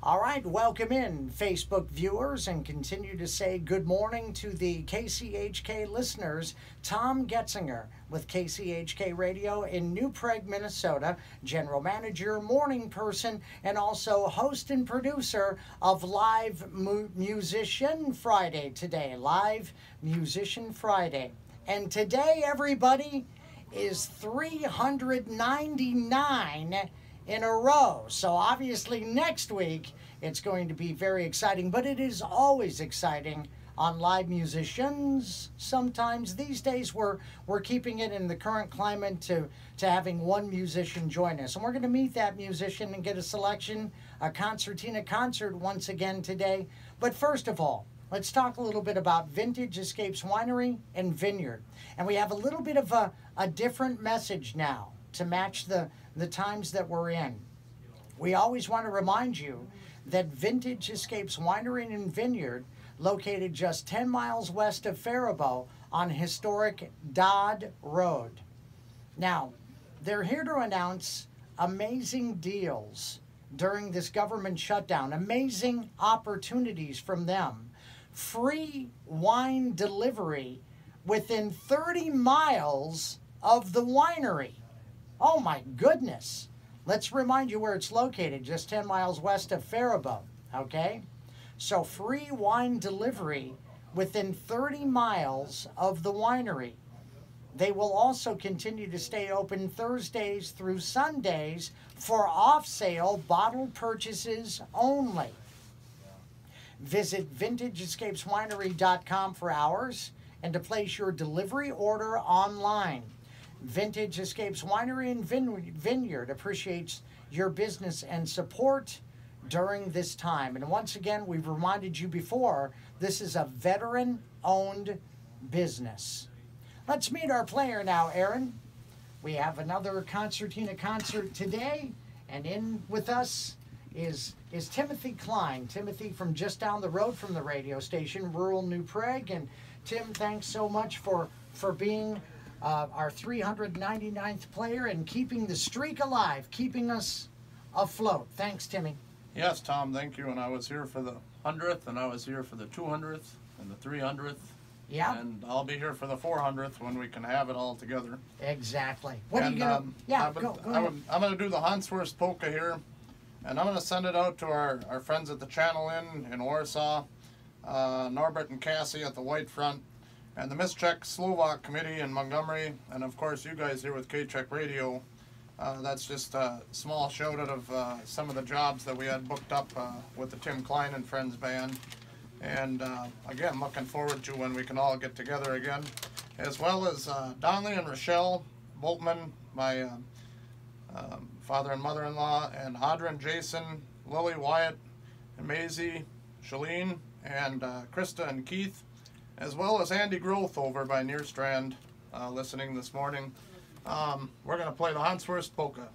All right, welcome in, Facebook viewers, and continue to say good morning to the KCHK listeners. Tom Getzinger with KCHK Radio in New Prague, Minnesota, general manager, morning person, and also host and producer of Live Musician Friday today. Live Musician Friday. And today, everybody, is 399 in a row. So obviously next week it's going to be very exciting, but it is always exciting on Live Musicians. Sometimes these days we're keeping it in the current climate to having one musician join us. And we're going to meet that musician and get a selection, a concertina concert once again today. But first of all, let's talk a little bit about Vintage Escapes Winery and Vineyard. And we have a little bit of a different message now to match the times that we're in. We always want to remind you that Vintage Escapes Winery and Vineyard, located just 10 miles west of Faribault on historic Dodd Road. Now, they're here to announce amazing deals during this government shutdown, amazing opportunities from them. Free wine delivery within 30 miles of the winery. Oh my goodness. Let's remind you where it's located, just 10 miles west of Faribault, okay? So free wine delivery within 30 miles of the winery. They will also continue to stay open Thursdays through Sundays for off-sale bottle purchases only. Visit vintageescapeswinery.com for hours and to place your delivery order online. Vintage Escapes Winery and Vineyard appreciates your business and support during this time. And once again, we've reminded you before, this is a veteran-owned business. Let's meet our player now, Aaron. We have another concertina concert today, and in with us is Timothy Chlan. Timothy from just down the road from the radio station, rural New Prague. And Tim, thanks so much for being our 399th player and keeping the streak alive, keeping us afloat. Thanks, Timmy. Yes, Tom, thank you. And I was here for the 100th, and I was here for the 200th, and the 300th. Yeah. And I'll be here for the 400th when we can have it all together. Exactly. What are you going to... Yeah, go ahead. I'm going to do the Hanswurst polka here, and I'm going to send it out to our friends at the Channel Inn in Warsaw, Norbert and Cassie at the White Front, and the Miss Czech Slovak Committee in Montgomery, and of course you guys here with K-Czech Radio. That's just a small shout out of some of the jobs that we had booked up with the Tim Chlan and Friends Band. And again, looking forward to when we can all get together again, as well as Donnelly and Rochelle Boltman, my father and mother-in-law, and Audra and Jason, Lily, Wyatt, and Maisie, Shalene, and Krista and Keith, as well as Andy Groth over by Nearstrand, listening this morning. We're going to play the Hanswurst polka.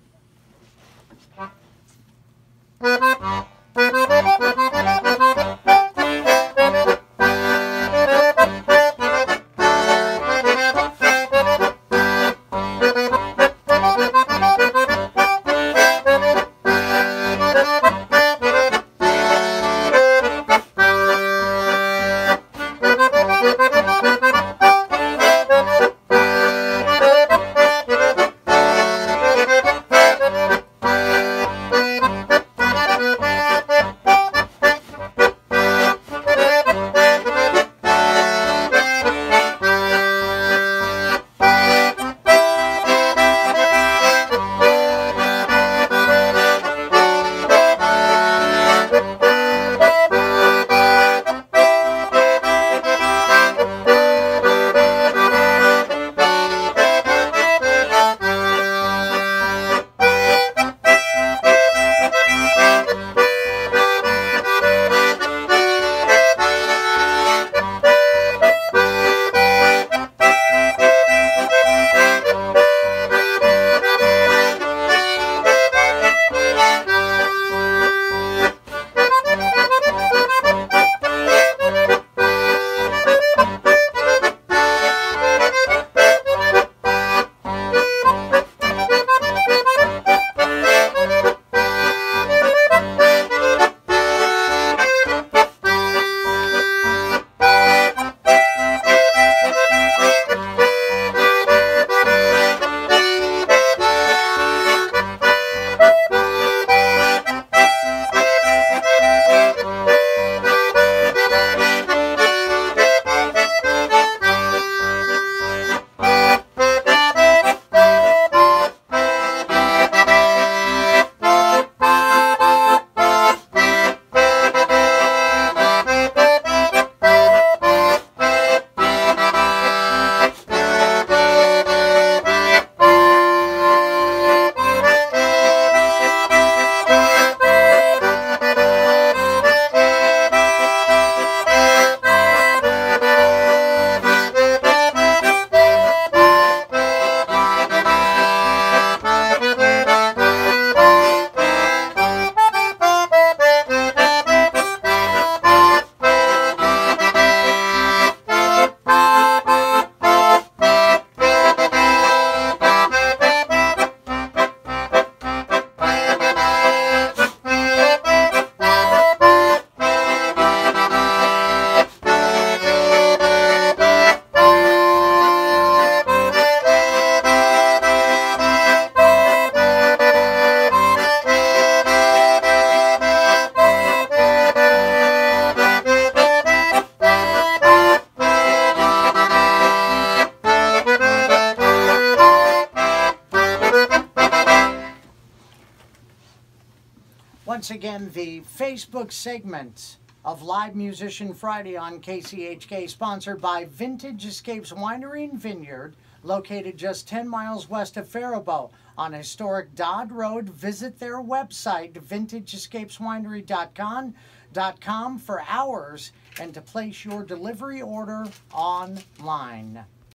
again the Facebook segment of Live Musician Friday on KCHK, sponsored by Vintage Escapes Winery and Vineyard, located just 10 miles west of Faribault on historic Dodd Road. Visit their website, vintageescapeswinery.com for hours and to place your delivery order online.